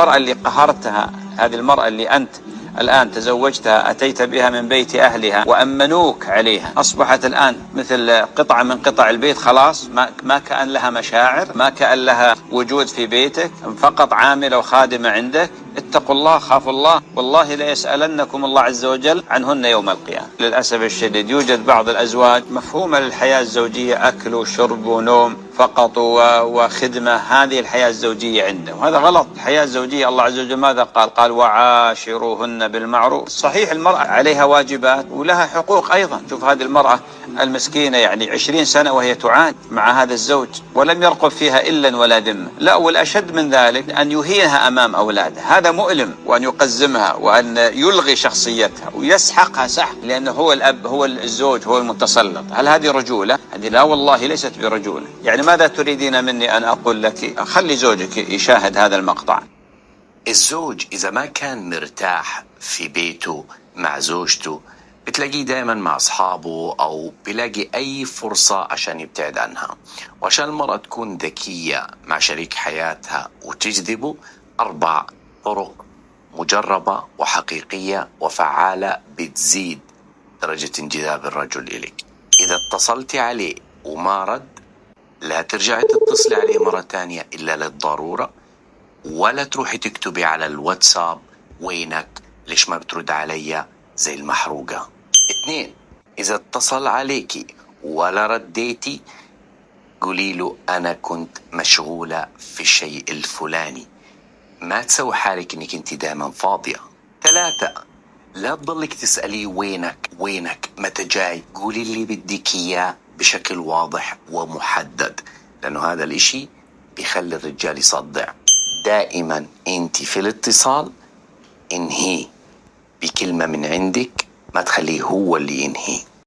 المرأة اللي قهرتها، هذه المرأة اللي أنت الآن تزوجتها، أتيت بها من بيت أهلها وأمنوك عليها، أصبحت الآن مثل قطعة من قطع البيت، خلاص ما كأن لها مشاعر، ما كأن لها وجود في بيتك، فقط عاملة وخادمة عندك. اتقوا الله، خافوا الله، والله لا يسألنكم الله عز وجل عنهن يوم القيامة. للأسف الشديد يوجد بعض الأزواج مفهومة للحياة الزوجية أكل وشرب ونوم فقط وخدمة، هذه الحياة الزوجية عنده، وهذا غلط. الحياة الزوجية الله عز وجل ماذا قال؟ قال وعاشروهن بالمعروف. صحيح المرأة عليها واجبات ولها حقوق أيضا. شوف هذه المرأة المسكينة يعني 20 سنة وهي تعاني مع هذا الزوج ولم يرقب فيها إلا ولا ذمة. لا، والأشد من ذلك أن يهينها أمام أولادها، هذا مؤلم، وأن يقزمها وأن يلغي شخصيتها ويسحقها سحق، لأنه هو الأب، هو الزوج، هو المتسلط. هل هذه رجولة؟ هذه لا والله ليست برجولة. يعني ماذا تريدين مني أن أقول لك؟ خلي زوجك يشاهد هذا المقطع. الزوج إذا ما كان مرتاح في بيته مع زوجته بتلاقيه دائما مع أصحابه أو بلاقي أي فرصة عشان يبتعد عنها. وعشان المرأة تكون ذكية مع شريك حياتها وتجذبه، 4 طرق مجربة وحقيقية وفعالة بتزيد درجة انجذاب الرجل إليك. إذا اتصلت عليه وما رد، لا ترجعي تتصلي عليه مرة تانية إلا للضرورة، ولا تروحي تكتبي على الواتساب وينك، ليش ما بترد عليا زي المحروقة. 2، إذا اتصل عليكي ولا رديتي، قولي له أنا كنت مشغولة في الشيء الفلاني، ما تسوي حالك إنك أنت دائما فاضية. 3، لا تضلك تسألي وينك متى جاي، قولي اللي بدك إياه بشكل واضح ومحدد، لأنه هذا الإشي بيخلي الرجال يصدع. دائما أنت في الاتصال انهي بكلمة من عندك، ما تخليه هو اللي ينهي.